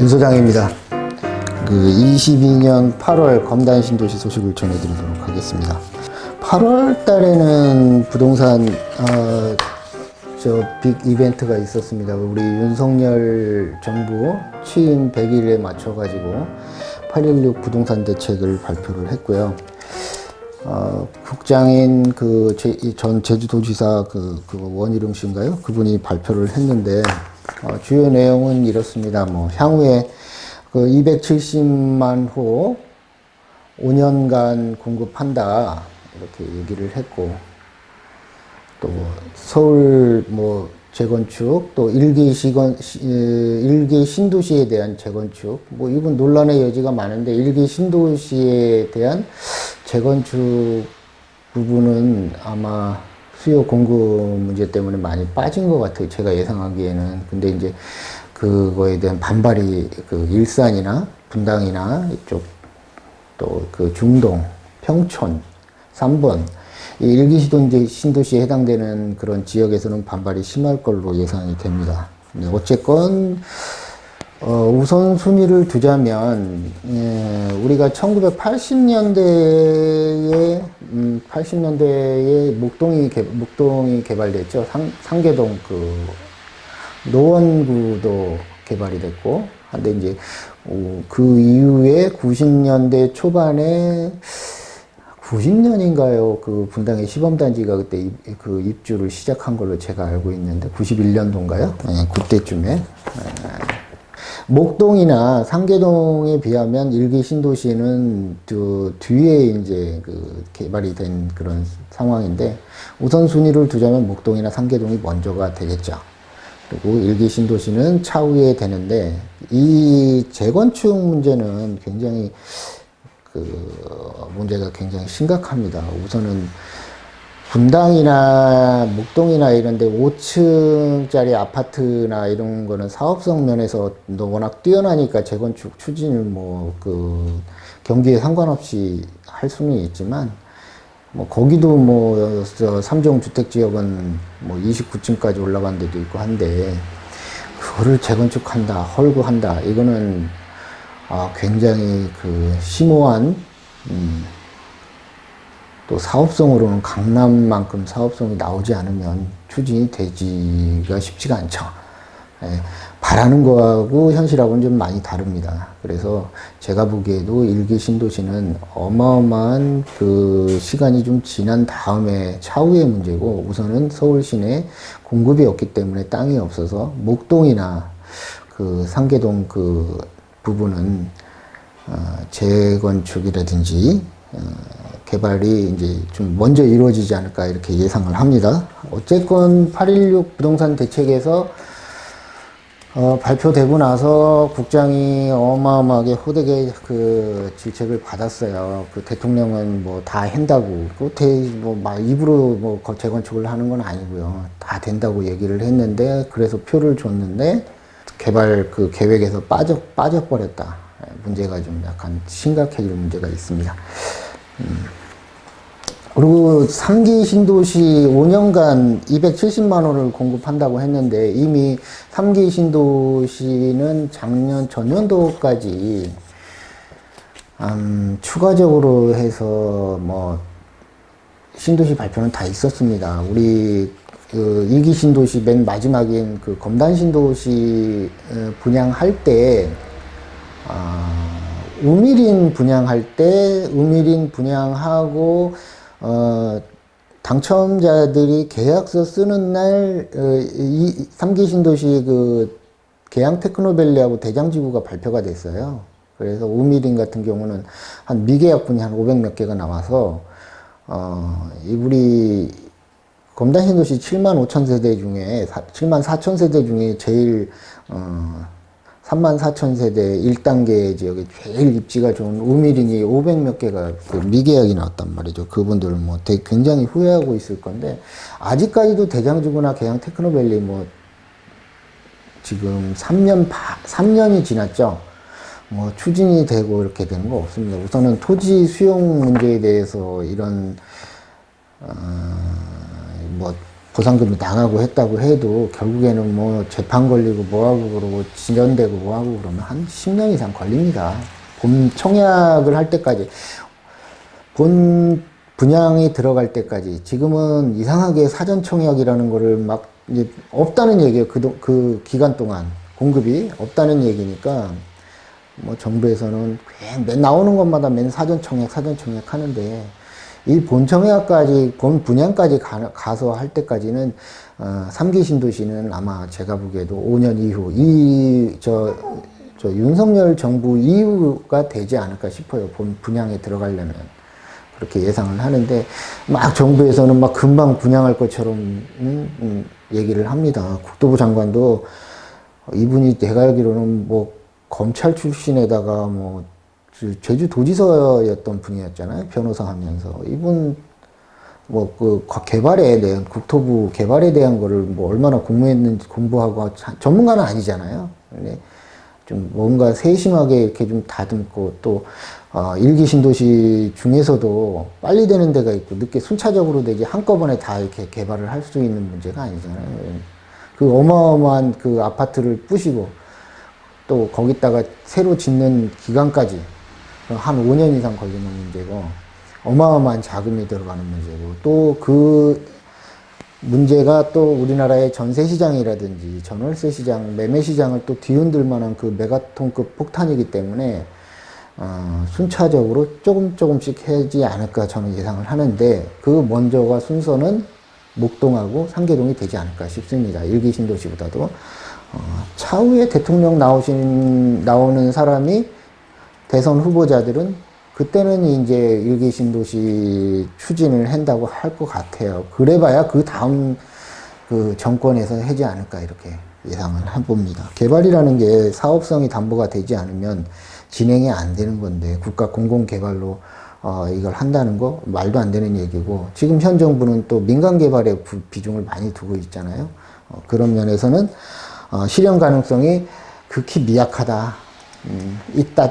윤 소장입니다. 22년 8월 검단 신도시 소식을 전해드리도록 하겠습니다. 8월 달에는 부동산 빅 이벤트가 있었습니다. 우리 윤석열 정부 취임 100일에 맞춰가지고 8.16 부동산 대책을 발표를 했고요. 국장인 전 제주도지사 원희룡 씨인가요? 그분이 발표를 했는데, 주요 내용은 이렇습니다. 향후에 270만 호 5년간 공급한다. 이렇게 얘기를 했고, 또 서울 재건축, 또 일기 신도시에 대한 재건축, 이건 논란의 여지가 많은데, 일기 신도시에 대한 재건축 부분은 아마 수요 공급 문제 때문에 많이 빠진 것 같아요. 제가 예상하기에는. 근데 이제 그거에 대한 반발이 일산이나 분당이나 이쪽 또 중동, 평촌, 3번 이 일기 신도시에 해당되는 그런 지역에서는 반발이 심할 걸로 예상이 됩니다. 어쨌건 우선순위를 두자면, 우리가 1980년대에 목동이 개발됐죠. 상계동 노원구도 개발이 됐고, 근데 이제, 그 이후에 90년대 초반에 90년인가요? 분당의 시범단지가 그때 입주를 시작한 걸로 제가 알고 있는데, 91년도인가요? 네, 그때쯤에. 목동이나 상계동에 비하면 일기 신도시는 뒤에 이제 개발이 된 그런 상황인데, 우선순위를 두자면 목동이나 상계동이 먼저가 되겠죠. 그리고 일기 신도시는 차후에 되는데, 이 재건축 문제는 굉장히 문제가 굉장히 심각합니다. 우선은 분당이나 목동이나 이런데 5층짜리 아파트나 이런 거는 사업성 면에서 워낙 뛰어나니까 재건축 추진을 경기에 상관없이 할 수는 있지만, 거기도 3종 주택 지역은 29층까지 올라간 데도 있고 한데, 그거를 재건축한다, 헐고한다, 이거는 굉장히 심오한, 또 사업성으로는 강남만큼 사업성이 나오지 않으면 추진이 되기가 쉽지가 않죠. 바라는 거하고 현실하고는 좀 많이 다릅니다. 그래서 제가 보기에도 일기 신도시는 어마어마한 시간이 좀 지난 다음에 차후의 문제고, 우선은 서울 시내 공급이 없기 때문에 땅이 없어서 목동이나 상계동 부분은 재건축이라든지 개발이 이제 좀 먼저 이루어지지 않을까 이렇게 예상을 합니다. 어쨌건 8.16 부동산 대책에서 발표되고 나서 국장이 어마어마하게 호되게 질책을 받았어요. 대통령은 다 한다고, 입으로 재건축을 하는 건 아니고요. 다 된다고 얘기를 했는데, 그래서 표를 줬는데, 개발 계획에서 빠져버렸다. 문제가 좀 약간 심각해질 문제가 있습니다. 그리고 3기 신도시 5년간 270만 원을 공급한다고 했는데, 이미 3기 신도시는 전년도까지 추가적으로 해서 신도시 발표는 다 있었습니다. 우리 2기 신도시 맨 마지막인 검단 신도시 분양할 때, 우미린 분양하고 당첨자들이 계약서 쓰는 날 3기 신도시 계양 테크노밸리하고 대장지구가 발표가 됐어요. 그래서 우미린 같은 경우는 한 미계약분이 한 500몇 개가 나와서 우리 검단 신도시 7만 5천 세대 중에 7만 4천 세대 중에 제일 3만 4천 세대 1단계 지역에 제일 입지가 좋은 우미린이 500몇 개가 미계약이 나왔단 말이죠. 그분들 굉장히 후회하고 있을 건데, 아직까지도 대장지구나 계양 테크노밸리 지금 3년이 지났죠. 추진이 되고 이렇게 되는 거 없습니다. 우선은 토지 수용 문제에 대해서 이런 보상금이 나가고 했다고 해도 결국에는 뭐 재판 걸리고 뭐하고 그러고 진전되고 뭐하고 그러면 한 10년 이상 걸립니다. 본 청약을 할 때까지, 본 분양이 들어갈 때까지. 지금은 이상하게 사전 청약이라는 거를 막 이제 없다는 얘기예요. 그 기간 동안 공급이 없다는 얘기니까 뭐 정부에서는 맨 나오는 것마다 맨 사전 청약 하는데, 이 본 청약까지, 본 분양까지 가서 할 때까지는, 3기 신도시는 아마 제가 보기에도 5년 이후, 저 윤석열 정부 이후가 되지 않을까 싶어요. 본 분양에 들어가려면. 그렇게 예상을 하는데, 막 정부에서는 막 금방 분양할 것처럼, 얘기를 합니다. 국토부 장관도 이분이 내가 알기로는 뭐 검찰 출신에다가 뭐 제주도지사였던 분이었잖아요. 변호사 하면서. 이분 뭐 그 개발에 대한, 국토부 개발에 대한 거를 뭐 얼마나 공부했는지 공부하고, 전문가는 아니잖아요. 근데 좀 뭔가 세심하게 이렇게 좀 다듬고, 또 일기 신도시 중에서도 빨리 되는 데가 있고 늦게 순차적으로 되지 한꺼번에 다 이렇게 개발을 할 수 있는 문제가 아니잖아요. 그 어마어마한 그 아파트를 부시고 또 거기다가 새로 짓는 기간까지 한 5년 이상 걸리는 문제고, 어마어마한 자금이 들어가는 문제고, 또 그 문제가 또 우리나라의 전세 시장이라든지 전월세 시장, 매매 시장을 또 뒤흔들 만한 그 메가톤급 폭탄이기 때문에 순차적으로 조금씩 하지 않을까 저는 예상을 하는데, 그 먼저가 순서는 목동하고 상계동이 되지 않을까 싶습니다. 일기 신도시보다도. 차후에 대통령 나오는 사람이 대선 후보자들은 그때는 이제 일기 신도시 추진을 한다고 할 것 같아요. 그래봐야 그 다음 그 정권에서 하지 않을까 이렇게 예상을 해봅니다. 개발이라는 게 사업성이 담보가 되지 않으면 진행이 안 되는 건데, 국가 공공개발로 이걸 한다는 거 말도 안 되는 얘기고, 지금 현 정부는 또 민간 개발에 비중을 많이 두고 있잖아요. 그런 면에서는 실현 가능성이 극히 미약하다.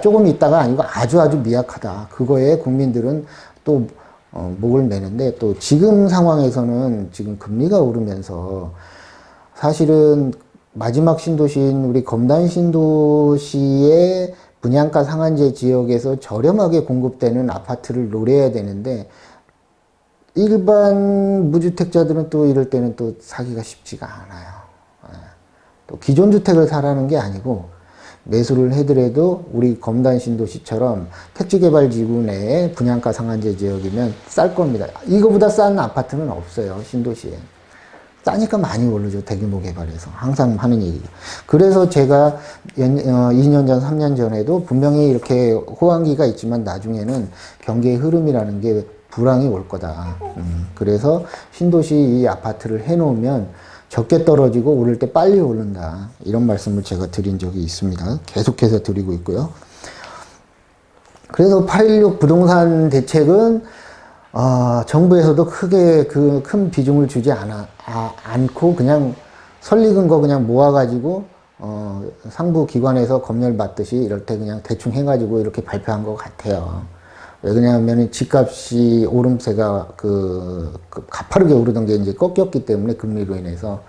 조금 있다가 아니고 아주 미약하다. 그거에 국민들은 또 목을 매는데, 또 지금 상황에서는 지금 금리가 오르면서 사실은 마지막 신도시인 우리 검단 신도시의 분양가 상한제 지역에서 저렴하게 공급되는 아파트를 노려야 되는데, 일반 무주택자들은 또 이럴 때는 또 사기가 쉽지가 않아요. 또 기존 주택을 사라는 게 아니고, 매수를 해더라도 우리 검단 신도시처럼 택지개발지구 내에 분양가 상한제 지역이면 쌀 겁니다. 이거보다 싼 아파트는 없어요, 신도시에. 싸니까 많이 오르죠, 대규모 개발에서. 항상 하는 얘기죠. 그래서 제가 2년 전, 3년 전에도 분명히 이렇게 호황기가 있지만 나중에는 경기의 흐름이라는 게 불황이 올 거다. 그래서 신도시 이 아파트를 해놓으면 적게 떨어지고 오를 때 빨리 오른다. 이런 말씀을 제가 드린 적이 있습니다. 계속해서 드리고 있고요. 그래서 816 부동산 대책은 정부에서도 크게 그 큰 비중을 주지 않고 그냥 설익은 거 그냥 모아가지고 상부 기관에서 검열 받듯이 이럴 때 그냥 대충 해가지고 이렇게 발표한 것 같아요. 왜 그러냐면은 집값이 오름세가 가파르게 오르던 게 이제 꺾였기 때문에, 금리로 인해서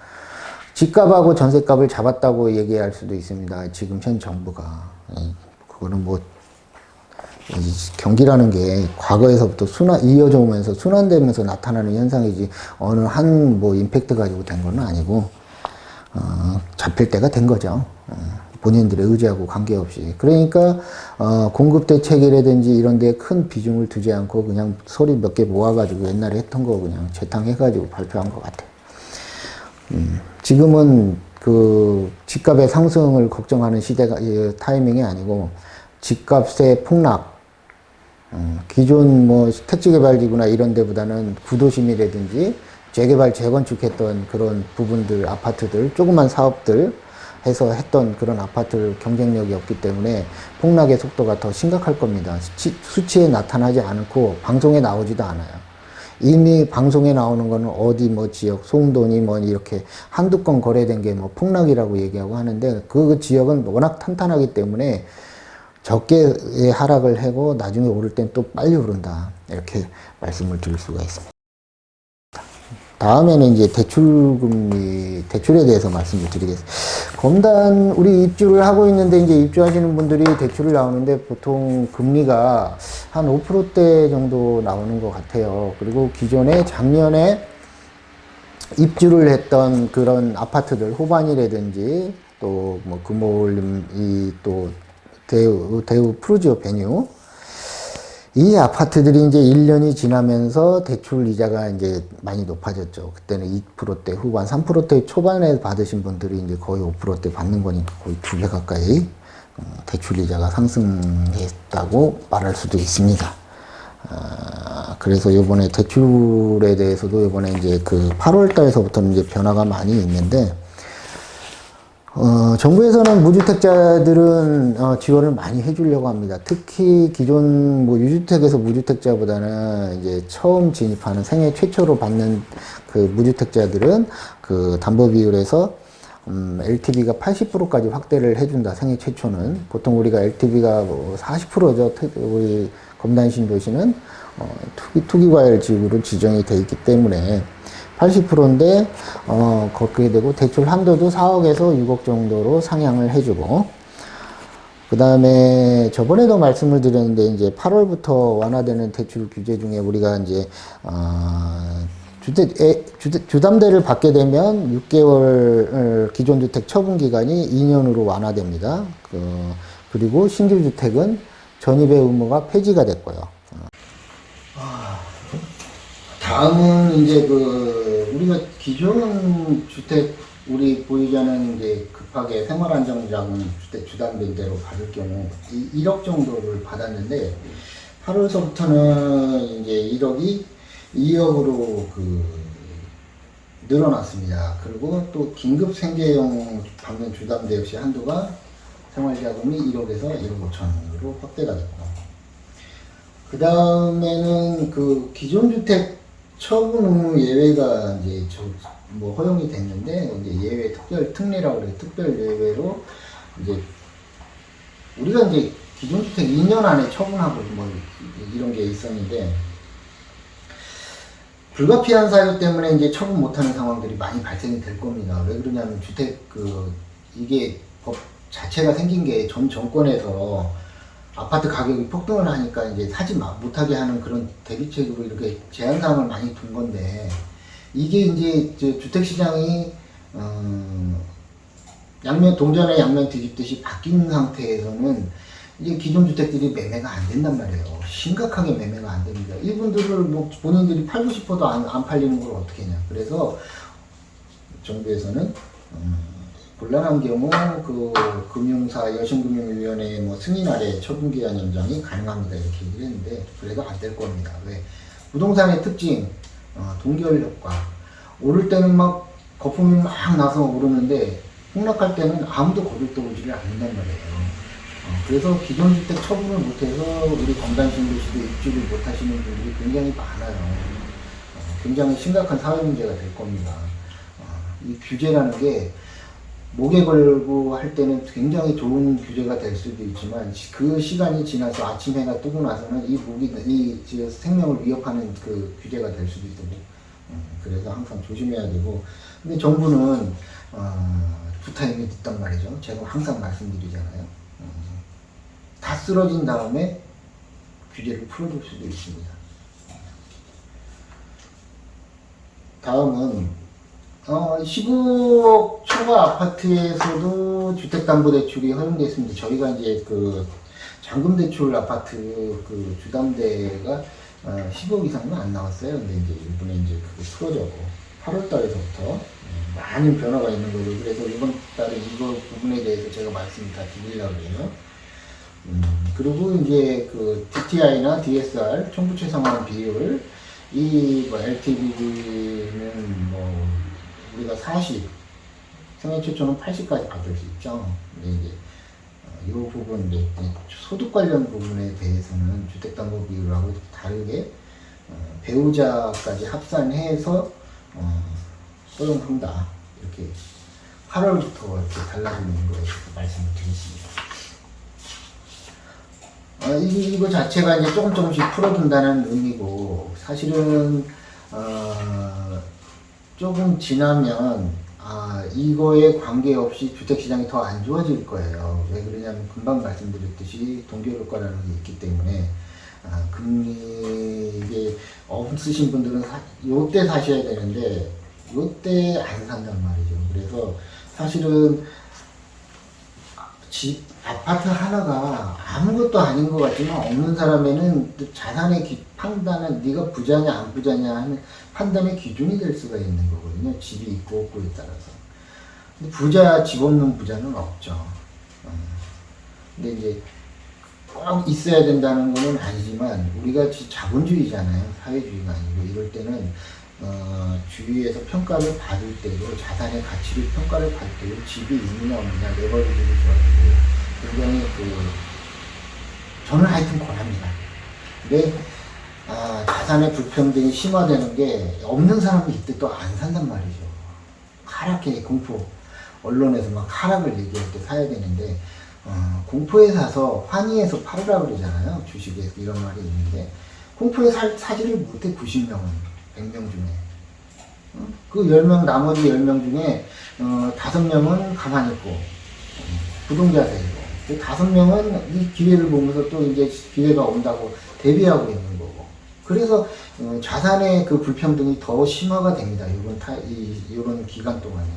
집값하고 전세값을 잡았다고 얘기할 수도 있습니다. 지금 현 정부가. 그거는 뭐 경기라는 게 과거에서부터 이어져 오면서 순환되면서 나타나는 현상이지, 어느 한 뭐 임팩트 가지고 된 건 아니고, 잡힐 때가 된 거죠. 본인들의 의지하고 관계없이. 그러니까 공급 대책이라든지 이런 데에 큰 비중을 두지 않고 그냥 소리 몇 개 모아가지고 옛날에 했던 거 그냥 재탕해가지고 발표한 것 같아요. 지금은 그 집값의 상승을 걱정하는 타이밍이 아니고, 집값의 폭락, 기존 뭐 택지개발지구나 이런 데보다는 구도심이라든지 재개발, 재건축했던 그런 부분들, 아파트들, 조그만 사업들 해서 했던 그런 아파트 경쟁력이 없기 때문에 폭락의 속도가 더 심각할 겁니다. 수치에 나타나지 않고 방송에 나오지도 않아요. 이미 방송에 나오는 거는 어디 뭐 지역, 소음돈이 뭐 이렇게 한두 건 거래된 게 뭐 폭락이라고 얘기하고 하는데, 그 지역은 워낙 탄탄하기 때문에 적게 하락을 하고 나중에 오를 땐 또 빨리 오른다. 이렇게 말씀을 드릴 수가 있습니다. 다음에는 이제 대출에 대해서 말씀을 드리겠습니다. 검단, 우리 입주를 하고 있는데, 이제 입주하시는 분들이 대출을 나오는데, 보통 금리가 한 5%대 정도 나오는 것 같아요. 그리고 기존에 작년에 입주를 했던 그런 아파트들, 호반이라든지, 또 뭐 금호올림, 또 대우 프루지오 베뉴, 이 아파트들이 이제 1년이 지나면서 대출 이자가 이제 많이 높아졌죠. 그때는 2%대 후반, 3%대 초반에 받으신 분들이 이제 거의 5%대 받는 거니까 거의 2배 가까이 대출 이자가 상승했다고 말할 수도 있습니다. 그래서 이번에 대출에 대해서도 이번에 이제 그 8월 달에서부터는 이제 변화가 많이 있는데, 정부에서는 무주택자들은 지원을 많이 해주려고 합니다. 특히 기존 뭐 유주택에서 무주택자보다는 이제 처음 진입하는 생애 최초로 받는 그 무주택자들은 그 담보 비율에서 LTV가 80%까지 확대를 해준다. 생애 최초는 보통 우리가 LTV가 뭐 40%죠. 우리 검단신도시는 투기과열지구로 지정이 돼 있기 때문에 80%인데, 그렇게 되고, 대출 한도도 4억에서 6억 정도로 상향을 해주고, 그 다음에 저번에도 말씀을 드렸는데, 이제 8월부터 완화되는 대출 규제 중에 우리가 이제, 주담대를 받게 되면 6개월 기존 주택 처분 기간이 2년으로 완화됩니다. 그리고 신규 주택은 전입의 의무가 폐지가 됐고요. 다음은 이제 우리가 기존 주택, 우리 보유자는 이제 급하게 생활안정자금 주택 주담대대로 받을 경우 1억 정도를 받았는데, 8월서부터는 이제 1억이 2억으로 늘어났습니다. 그리고 또 긴급 생계용 받는 주담대 역시 한도가 생활자금이 1억에서 1억 5천으로 확대가 됐고, 그 다음에는 기존 주택 처분 의무 예외가 이제 뭐 허용이 됐는데, 이제 예외 특례라고 그래요. 특별 예외로 이제 우리가 이제 기존 주택 2년 안에 처분하고 뭐 이런 게 있었는데, 불가피한 사유 때문에 이제 처분 못하는 상황들이 많이 발생이 될 겁니다. 왜 그러냐면 주택 이게 법 자체가 생긴 게 전 정권에서 아파트 가격이 폭등을 하니까 이제 사지 못하게 하는 그런 대비책으로 이렇게 제한사항을 많이 둔 건데, 이게 이제 주택시장이 동전의 양면 뒤집듯이 바뀐 상태에서는 이제 기존 주택들이 매매가 안 된단 말이에요. 심각하게 매매가 안 됩니다. 이분들을 뭐 본인들이 팔고 싶어도 안 팔리는 걸 어떻게 하냐. 그래서 정부에서는 곤란한 경우 금융사 여신금융위원회 뭐 승인 아래 처분기한 연장이 가능합니다. 이렇게 얘기를 했는데, 그래도 안 될 겁니다. 왜? 부동산의 특징, 동결 효과. 오를 때는 막 거품이 막 나서 오르는데, 폭락할 때는 아무도 거들떠오지를 않는단 말이에요. 그래서 기존 주택 처분을 못해서 우리 검단신도시도 입주를 못하시는 분들이 굉장히 많아요. 굉장히 심각한 사회 문제가 될 겁니다. 이 규제라는 게 목에 걸고 할 때는 굉장히 좋은 규제가 될 수도 있지만, 그 시간이 지나서 아침 해가 뜨고 나서는 이 생명을 위협하는 그 규제가 될 수도 있고, 그래서 항상 조심해야 되고. 근데 정부는 부타임이 있단 말이죠. 제가 항상 말씀드리잖아요. 다 쓰러진 다음에 규제를 풀어줄 수도 있습니다. 다음은 15억 초과 아파트에서도 주택담보대출이 허용되어 있습니다. 저희가 이제 잔금대출 아파트 주담대가 15억 이상은 안 나왔어요. 근데 이제 이번에 이제 그게 풀어져고 8월 달에서부터 많은 변화가 있는 거죠. 그래서 이번 달에 이거 부분에 대해서 제가 말씀을 다 드리려고 해요. 그리고 이제 DTI나 DSR, 총부채 상환 비율, LTV는 뭐 우리가 40, 생애 최초는 80까지 받을 수 있죠. 근데 이제 이 부분, 소득 관련 부분에 대해서는 주택담보 비율하고 다르게 배우자까지 합산해서 허용한다. 이렇게 8월부터 이렇게 달라지는 거에 대해서 말씀을 드리겠습니다. 이거 자체가 이제 조금씩 풀어준다는 의미고, 사실은 조금 지나면 이거에 관계없이 주택시장이 더 안 좋아질 거예요. 왜 그러냐면 금방 말씀드렸듯이 동결효과라는 게 있기 때문에 금리 이게 없으신 분들은 요때 사셔야 되는데 요때 안 산단 말이죠. 그래서 사실은 아파트 하나가 아무것도 아닌 것 같지만 없는 사람에는 자산의 판단은 네가 부자냐 안 부자냐 하는 판단의 기준이 될 수가 있는 거거든요. 집이 있고 없고에 따라서. 근데 집 없는 부자는 없죠. 근데 이제 꼭 있어야 된다는 거는 아니지만 우리가 자본주의잖아요. 사회주의가 아니고 이럴 때는 주위에서 평가를 받을 때도 자산의 가치를 평가를 받을 때도 집이 있느냐 없느냐 레버리지를 줘가지고 굉장히 저는 하여튼 권합니다. 근데 자산의 불평등이 심화되는 게 없는 사람이 이때 또 안 산단 말이죠. 하락해 공포 언론에서 막 하락을 얘기할 때 사야 되는데 공포에 사서 환희해서 팔으라 그러잖아요. 주식에서 이런 말이 있는데 공포에 사지를 못해 90명은 100명 중에 그 10명 나머지 10명 중에 5명은 가만히 있고 부동자세이고 5명은 이 기회를 보면서 또 이제 기회가 온다고 대비하고 있는 거고 그래서 자산의 그 불평등이 더 심화가 됩니다. 이런 기간 동안에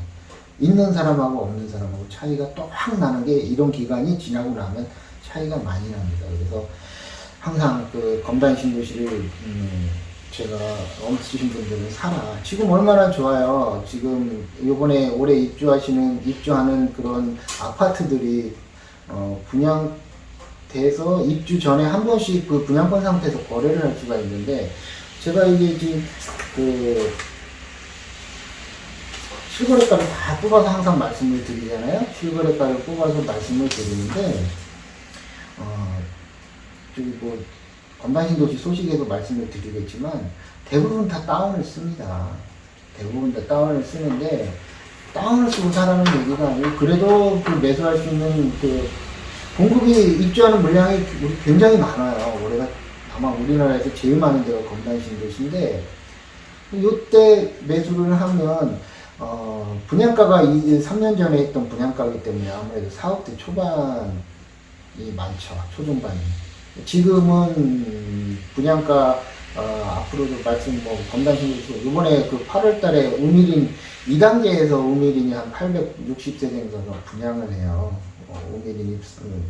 있는 사람하고 없는 사람하고 차이가 또 확 나는 게 이런 기간이 지나고 나면 차이가 많이 납니다. 그래서 항상 그 검단 신도시를 제가 없으신 분들은 사라. 지금 얼마나 좋아요. 지금 요번에 올해 입주하는 그런 아파트들이 분양돼서 입주 전에 한 번씩 그 분양권 상태에서 거래를 할 수가 있는데 제가 이게 지금 실거래가를 다 뽑아서 항상 말씀을 드리잖아요. 실거래가를 뽑아서 말씀을 드리는데 저기 건반신도시 소식에도 말씀을 드리겠지만 대부분 다 다운을 씁니다. 대부분 다 다운을 쓰는데 다운을 쓰고 사라는 얘기가 아니고 그래도 그 매수할 수 있는 그 공급이 입주하는 물량이 굉장히 많아요. 올해가 아마 우리나라에서 제일 많은 데가 건반신도시인데 이때 매수를 하면 분양가가 3년 전에 했던 분양가이기 때문에 아무래도 4억대 초반이 많죠. 초중반이. 지금은 분양가 앞으로도 검단신도시 이번에 그 8월 달에 우미린 2단계에서 우미린이 한 860세 정도 분양을 해요. 우미린이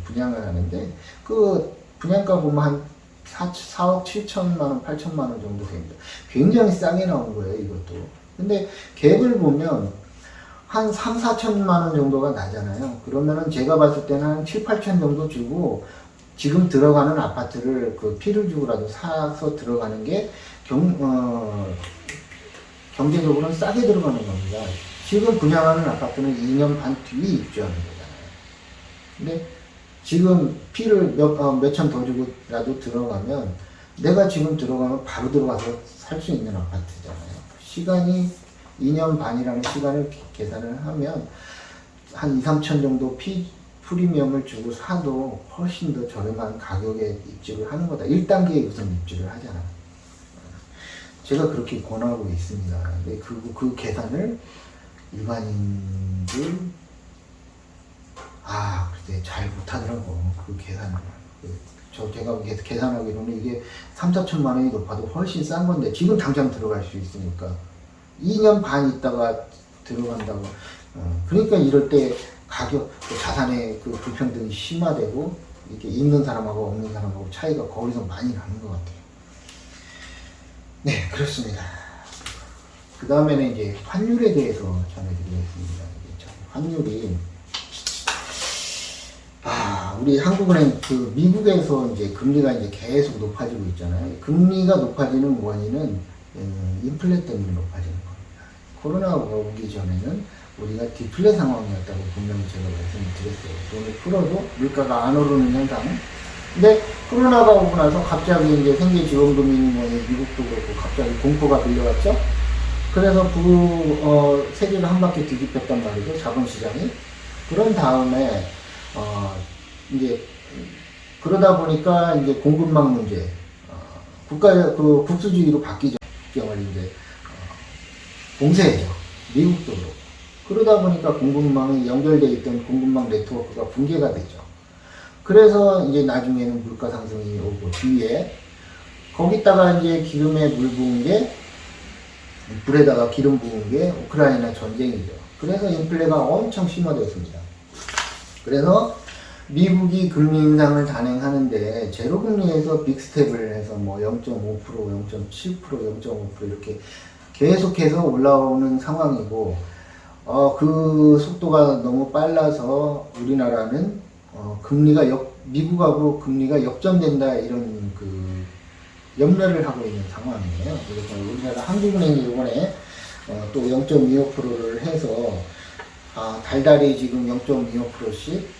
분양을 하는데 그 분양가 보면 한 4억 7천만 원, 8천만 원 정도 됩니다. 굉장히 싸게 나온 거예요, 이것도. 근데 갭을 보면 한 3, 4천만 원 정도가 나잖아요. 그러면은 제가 봤을 때는 한 7, 8천 정도 주고 지금 들어가는 아파트를 그 피를 주고라도 사서 들어가는 게 경제적으로는 싸게 들어가는 겁니다. 지금 분양하는 아파트는 2년 반 뒤에 입주하는 거잖아요. 근데 지금 피를 몇 천 더 주고라도 들어가면 내가 지금 들어가면 바로 들어가서 살 수 있는 아파트잖아요. 시간이 2년 반이라는 시간을 계산을 하면 한 2, 3천 정도 프리미엄을 주고 사도 훨씬 더 저렴한 가격에 입주를 하는 거다. 1단계에 우선 입주를 하잖아. 제가 그렇게 권하고 있습니다. 근데 그 계산을 일반인들 그때 잘 못하더라고. 그 계산을. 제가 계산하기로는 이게 3, 4천만 원이 높아도 훨씬 싼 건데 지금 당장 들어갈 수 있으니까 2년 반 있다가 들어간다고. 그러니까 이럴 때 자산의 그 불평등이 심화되고 이렇게 있는 사람하고 없는 사람하고 차이가 거기서 많이 나는 것 같아요. 네, 그렇습니다. 그 다음에는 이제 환율에 대해서 전해드리겠습니다. 환율이 우리 한국은행 미국에서 이제 금리가 이제 계속 높아지고 있잖아요. 금리가 높아지는 원인은 인플레 때문에 높아지는 겁니다. 코로나가 오기 전에는 우리가 디플레 상황이었다고 분명히 제가 말씀을 드렸어요. 돈을 풀어도 물가가 안 오르는 현상. 근데 코로나가 오고 나서 갑자기 이제 생계지원금이 미국도 그렇고 갑자기 공포가 밀려왔죠. 그래서 세계를 한 바퀴 뒤집혔단 말이죠. 자본시장이. 그런 다음에 이제 그러다 보니까 이제 공급망 문제, 국수주의로 바뀌죠. 이제 봉쇄해줘. 미국도 그렇고. 그러다 보니까 공급망이 연결되어 있던 공급망 네트워크가 붕괴가 되죠. 그래서 이제 나중에는 물가 상승이 오고 뒤에 거기다가 이제 기름에 물 부은 게 불에다가 기름 부은 게 우크라이나 전쟁이죠. 그래서 인플레가 엄청 심화되었습니다. 그래서 미국이 금리 인상을 단행하는데 제로금리에서 빅스텝을 해서 뭐 0.5%, 0.7%, 0.5% 이렇게 계속해서 올라오는 상황이고 그 속도가 너무 빨라서 우리나라는 금리가 미국하고 금리가 역전된다 이런 그 염려를 하고 있는 상황이에요. 그래서 우리나라 한국은행이 이번에 또 0.25%를 해서 달달이 지금 0.25%씩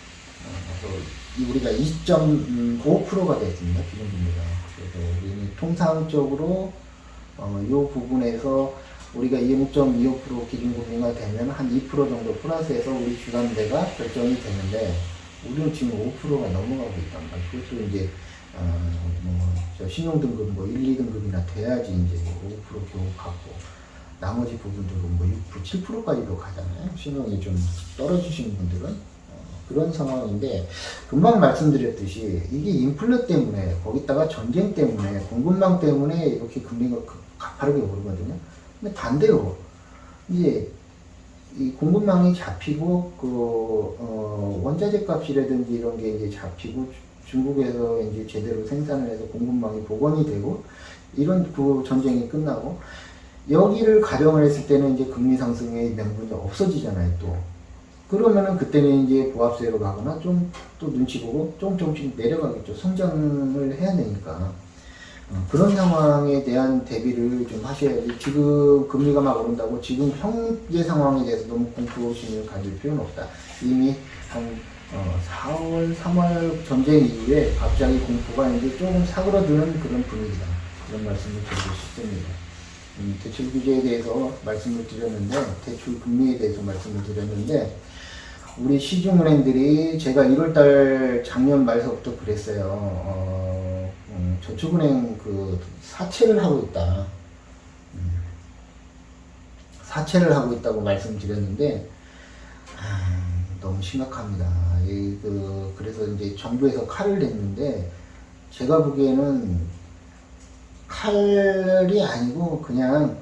우리가 2.5%가 됐습니다. 기준금리가. 그래서 우리는 통상적으로 이 부분에서 우리가 0.25% 기준금리가 되면 한 2% 정도 플러스해서 우리 주담대가 결정이 되는데 우리는 지금 5%가 넘어가고 있단 말이에요. 그것도 이제 신용등급 1, 2등급이나 돼야지 이제 5% 겨우 갖고 나머지 부분들은 6%, 7%까지도 가잖아요. 신용이 좀 떨어지시는 분들은. 그런 상황인데 금방 말씀드렸듯이 이게 인플레 때문에 거기다가 전쟁 때문에 공급망 때문에 이렇게 금리가 가파르게 오르거든요. 근데 반대로 이제 이 공급망이 잡히고 원자재 값이라든지 이런 게 이제 잡히고 중국에서 이제 제대로 생산을 해서 공급망이 복원이 되고 이런 그 전쟁이 끝나고 여기를 가정을 했을 때는 이제 금리 상승의 명분이 없어지잖아요, 또. 그러면은 그때는 이제 보합세로 가거나 좀 또 눈치 보고 조금씩 내려가겠죠. 성장을 해야 되니까. 그런 상황에 대한 대비를 좀 하셔야지. 지금 금리가 막 오른다고 지금 현재 상황에 대해서 너무 공포심을 가질 필요는 없다. 이미 한 4월, 3월 전쟁 이후에 갑자기 공포가 이제 조금 사그러드는 그런 분위기다. 그런 말씀을 드리고 싶습니다. 대출 규제에 대해서 말씀을 드렸는데, 대출 금리에 대해서 말씀을 드렸는데, 우리 시중은행들이 제가 1월달 작년 말서부터 그랬어요. 저축은행 그 사채를 하고 있다. 사채를 하고 있다고 말씀드렸는데, 너무 심각합니다. 그래서 이제 정부에서 칼을 냈는데, 제가 보기에는 칼이 아니고 그냥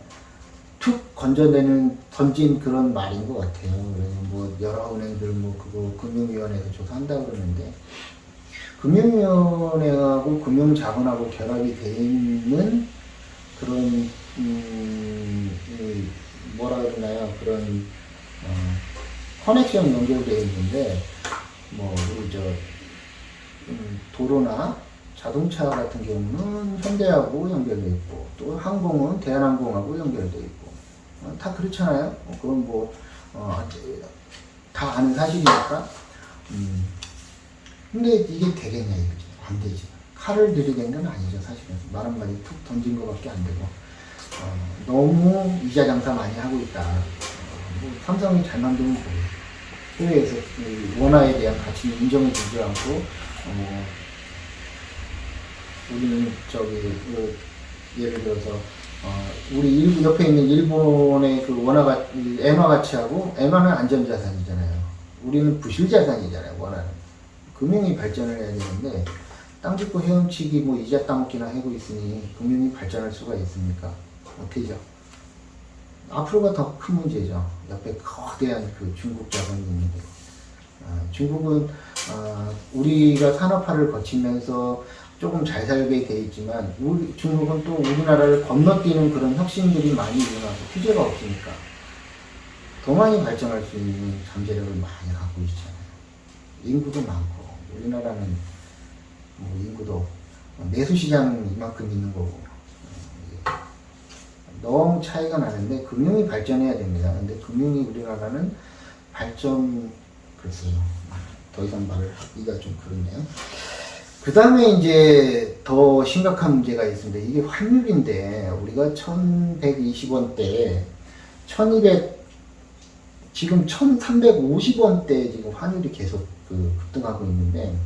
툭 던진 그런 말인 것 같아요. 그래서 뭐 여러 은행들 그거 금융위원회에서 조사한다고 그러는데 금융위원회하고 금융자본하고 결합이 돼 있는 그런 뭐라 그러나요? 그런 커넥션 연결되어 있는데 우리 도로나 자동차 같은 경우는 현대하고 연결되어 있고 또 항공은 대한항공하고 연결되어 있고 다 그렇잖아요. 그건 다 아는 사실이니까. 근데 이게 되겠냐 이거지. 안 되지. 칼을 들이댄 건 아니죠 사실은. 말 한마디 툭 던진 것밖에 안 되고 너무 이자 장사 많이 하고 있다. 삼성이 잘 만들면 뭐예요. 해외에서 원화에 대한 가치는 인정해주지 않고 우리는 예를 들어서 우리 옆에 있는 일본의 그 엔화 가치하고 엔화는 안전자산이잖아요. 우리는 부실자산이잖아요. 원화는 금융이 발전을 해야 되는데 땅 짓고 헤엄치기 이자 따먹기나 하고 있으니 금융이 발전할 수가 있습니까? 못하죠. 앞으로가 더 큰 문제죠. 옆에 거대한 그 중국 자산이 있는데 중국은 우리가 산업화를 거치면서 조금 잘 살게 돼 있지만 중국은 또 우리나라를 건너뛰는 그런 혁신들이 많이 일어나서 규제가 없으니까 더 많이 발전할 수 있는 잠재력을 많이 갖고 있잖아요. 인구도 많고 우리나라는 인구도 내수시장은 이만큼 있는 거고 너무 차이가 나는데 금융이 발전해야 됩니다. 근데 금융이 우리나라는 글쎄요. 더 이상 말을 하기가 좀 그렇네요. 그 다음에 이제 더 심각한 문제가 있습니다. 이게 환율인데 우리가 1120원대 1200 지금 1350원대 지금 환율이 계속 급등하고 있는데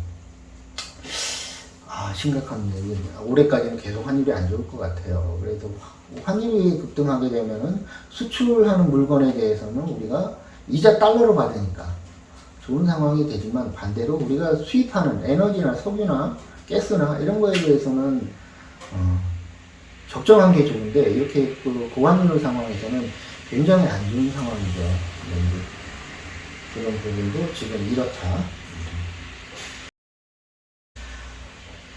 심각합니다. 올해까지는 계속 환율이 안 좋을 것 같아요. 그래서 환율이 급등하게 되면은 수출하는 물건에 대해서는 우리가 이자 달러로 받으니까 좋은 상황이 되지만 반대로 우리가 수입하는 에너지나 석유나 가스나 이런 거에 대해서는 적정한 게 좋은데 이렇게 그 고환율 상황에서는 굉장히 안 좋은 상황이죠. 그런 부분도 지금 이렇다.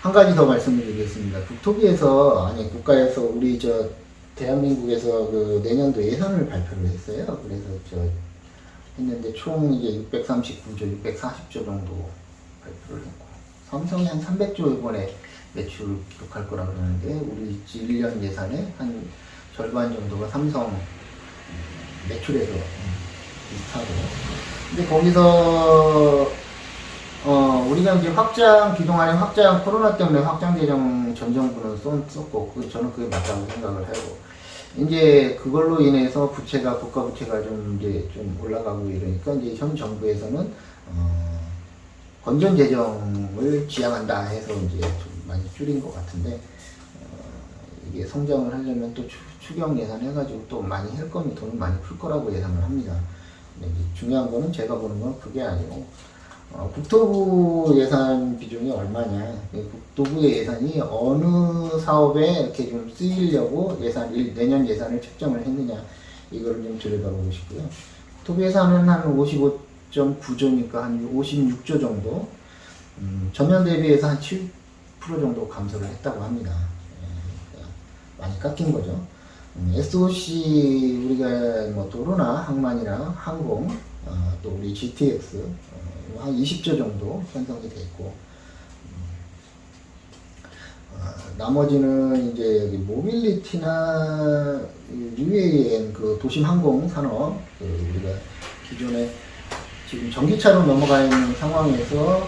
한 가지 더 말씀을 드리겠습니다. 국가에서 우리 대한민국에서 그 내년도 예산을 발표를 했어요. 그래서 했는데 총 이제 639조, 640조 정도 발표를 했고, 삼성이 한 300조 이번에 매출 기록할 거라 그러는데, 우리 1년 예산의 한 절반 정도가 삼성 매출에서 비슷하고. 근데 거기서 우리가 이제 그동안에 코로나 때문에 확장 재정 전 정부는 썼고, 저는 그게 맞다고 생각을 하고, 이제 그걸로 인해서 국가 부채가 좀 올라가고 이러니까, 이제 현 정부에서는, 건전 재정을 지향한다 해서 이제 좀 많이 줄인 것 같은데, 이게 성장을 하려면 또 추경 예산 해가지고 또 많이 할 거면 돈을 많이 풀 거라고 예상을 합니다. 근데 이제 중요한 거는 제가 보는 건 그게 아니고, 국토부 예산 비중이 얼마냐, 국토부의 예산이 어느 사업에 이렇게 좀 쓰이려고 내년 예산을 책정을 했느냐, 이거를 좀 들여다보고 싶고요. 국토부 예산은 한 55.9조니까 한 56조 정도, 전년 대비해서 한 7% 정도 감소를 했다고 합니다. 많이 깎인 거죠. SOC 우리가 뭐 도로나 항만이나 항공, 또 우리 GTX 한 20조 정도 편성이 됐고, 나머지는 이제 여기 모빌리티나 UAM 그 도심 항공 산업, 우리가 기존에 지금 전기차로 넘어가 있는 상황에서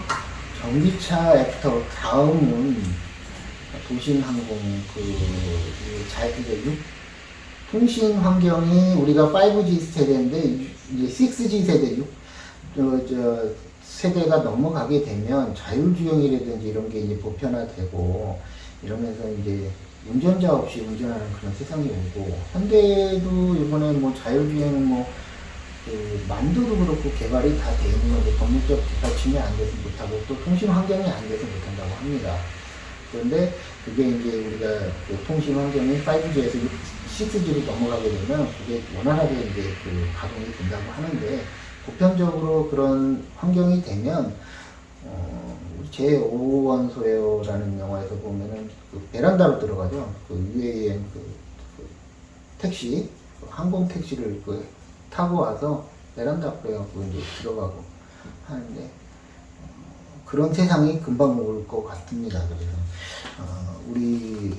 전기차 애프터 다음은 도심 항공 통신 환경이 우리가 5G 세대인데 이제 6G 세대 세대가 넘어가게 되면 자율주행이라든지 이런 게 이제 보편화되고 이러면서 이제 운전자 없이 운전하는 그런 세상이 오고, 현대도 이번에 뭐 자율주행 만두도 그렇고 개발이 다 돼 있는 건데 법률적 뒷받침이 안 돼서 못하고 또 통신 환경이 안 돼서 못한다고 합니다. 그런데 그게 이제 우리가 그 통신 환경이 5G에서 6G로 넘어가게 되면 그게 원활하게 이제 가동이 된다고 하는데, 보편적으로 그런 환경이 되면 제5원소에라는 영화에서 보면은 베란다로 들어가죠. UAM 택시, 항공 택시를 타고 와서 베란다 앞에 갖고 이제 들어가고 하는데, 그런 세상이 금방 올 것 같습니다. 그래서 우리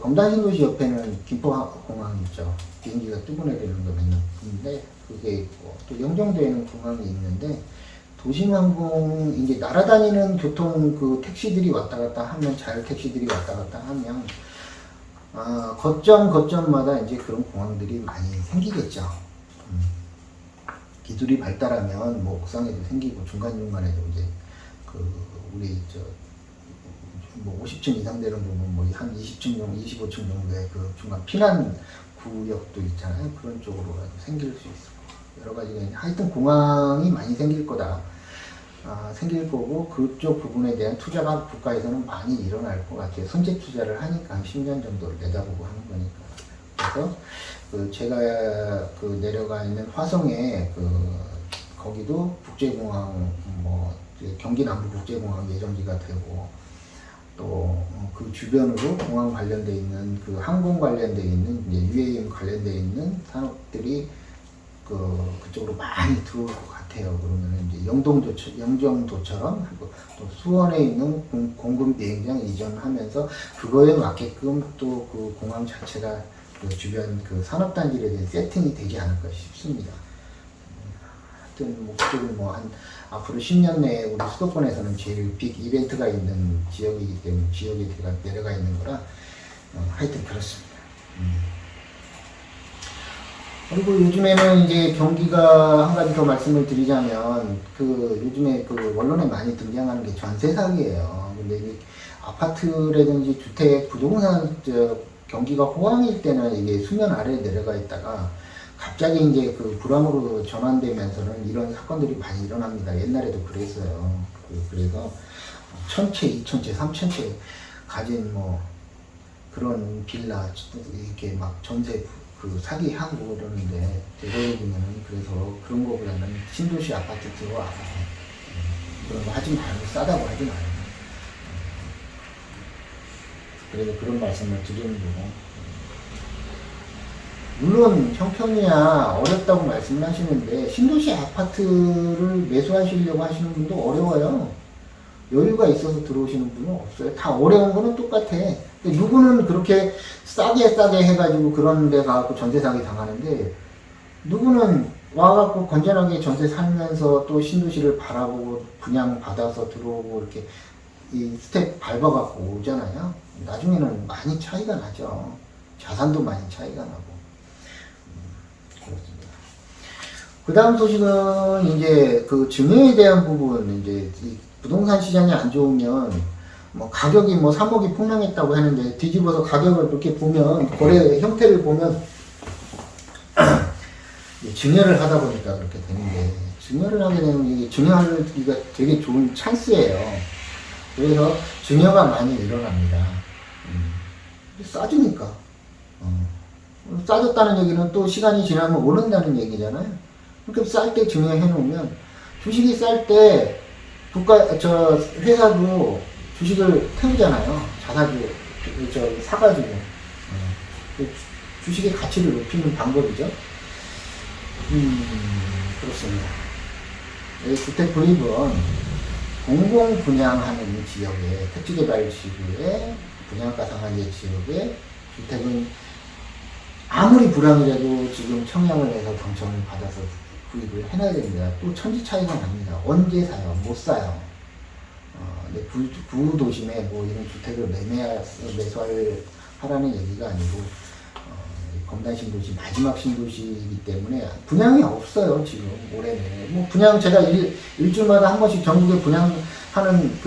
검단신도시 옆에는 김포공항이 있죠. 비행기가 뜨고 내리는 거 맨날 있는데 그게 있고, 또 영종도에는 공항이 있는데, 도심항공 이제 날아다니는 교통 택시들이 왔다 갔다 하면, 자율 택시들이 왔다 갔다 하면 거점마다 이제 그런 공항들이 많이 생기겠죠. 기술이 발달하면 뭐 옥상에도 생기고 중간중간에도 이제 우리 50층 이상 되는 부분 한 20층 정도, 25층 정도의 중간 피난 구역도 있잖아요. 그런 쪽으로라도 생길 수 있고, 여러 가지가 하여튼 공항이 많이 생길 거다. 생길 거고, 그쪽 부분에 대한 투자가 국가에서는 많이 일어날 것 같아요. 선제 투자를 하니까 한 10년 정도를 내다보고 하는 거니까. 그래서 제가 내려가 있는 화성에 거기도 국제공항 경기 남부 국제공항 예정지가 되고, 또 그 주변으로 공항 관련돼 있는 항공 관련돼 있는 이제 UAM 관련돼 있는 산업들이 그쪽으로 많이 들어올 것 같아요. 그러면 이제 영종도처럼 또 수원에 있는 공군 비행장 이전하면서 그거에 맞게끔 또 공항 자체가 주변 산업단지에 대한 세팅이 되지 않을까 싶습니다. 하여튼 그쪽은 앞으로 10년 내에 우리 수도권에서는 제일 빅 이벤트가 있는 지역이기 때문에 지역에 내려가 있는 거라 하여튼 그렇습니다. 그리고 요즘에는 이제 경기가 한 가지 더 말씀을 드리자면 요즘에 언론에 많이 등장하는 게 전세 사기예요. 근데 아파트라든지 주택, 부동산 경기가 호황일 때는 이게 수면 아래에 내려가 있다가 갑자기 이제 그 불황으로 전환되면서는 이런 사건들이 많이 일어납니다. 옛날에도 그랬어요. 그래서 천채, 이천채, 삼천채 가진 뭐 그런 빌라 이렇게 막 전세 그 사기하고 그러는데 되도록이면은 그래서 그런 거보다는 신도시 아파트 들어와 그런 거 하지 말고 싸다고 하지 말고 그래서 그런 말씀을 드리는 거고 물론 형편이야 어렵다고 말씀을 하시는데 신도시 아파트를 매수하시려고 하시는 분도 어려워요. 여유가 있어서 들어오시는 분은 없어요. 다 어려운 거는 똑같아. 누구는 그렇게 싸게 해가지고 그런 데 가갖고 전세 사기 당하는데 누구는 와갖고 건전하게 전세 살면서 또 신도시를 바라보고 분양 받아서 들어오고 이렇게 이 스텝 밟아갖고 오잖아요. 나중에는 많이 차이가 나죠. 자산도 많이 차이가 나고. 그렇습니다. 그 다음 소식은 이제 그 증여에 대한 부분, 이제 이 부동산 시장이 안 좋으면 뭐 가격이 뭐 3억이 폭락했다고 하는데 뒤집어서 가격을 그렇게 보면 거래 형태를 보면 증여를 하다 보니까 그렇게 되는데 증여를 하게 되면 이게 증여하기가 되게 좋은 찬스예요. 그래서 증여가 많이 일어납니다. 싸지니까. 싸졌다는 얘기는 또 시간이 지나면 오른다는 얘기잖아요. 그렇게 쌀 때 증여해 놓으면 주식이 쌀 때 회사도 주식을 태우잖아요. 사가지고. 주식의 가치를 높이는 방법이죠. 그렇습니다. 주택 구입은 공공 분양하는 지역에, 택지개발 지구에, 분양가 상한제 지역에 주택은 아무리 불황이라도 지금 청약을 해서 당첨을 받아서 구입을 해놔야 됩니다. 또 천지 차이가 납니다. 언제 사요? 못 사요. 구도심에 뭐 이런 주택을 매수하라는 얘기가 아니고, 검단 신도시, 마지막 신도시이기 때문에 분양이 없어요, 지금 올해 내내. 뭐 분양 제가 일주일마다 한 번씩 전국에 분양하는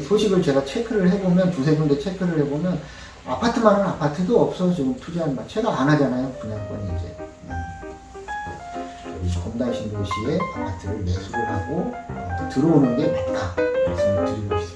소식을 제가 체크를 해보면, 두세 군데 체크를 해보면, 아파트만은 아파트도 없어, 지금 투자하는 말. 제가 안 하잖아요, 분양권이 이제. 검단 신도시에 아파트를 매수를 하고, 들어오는 게 맞다. 말씀을 드리고 있습니다.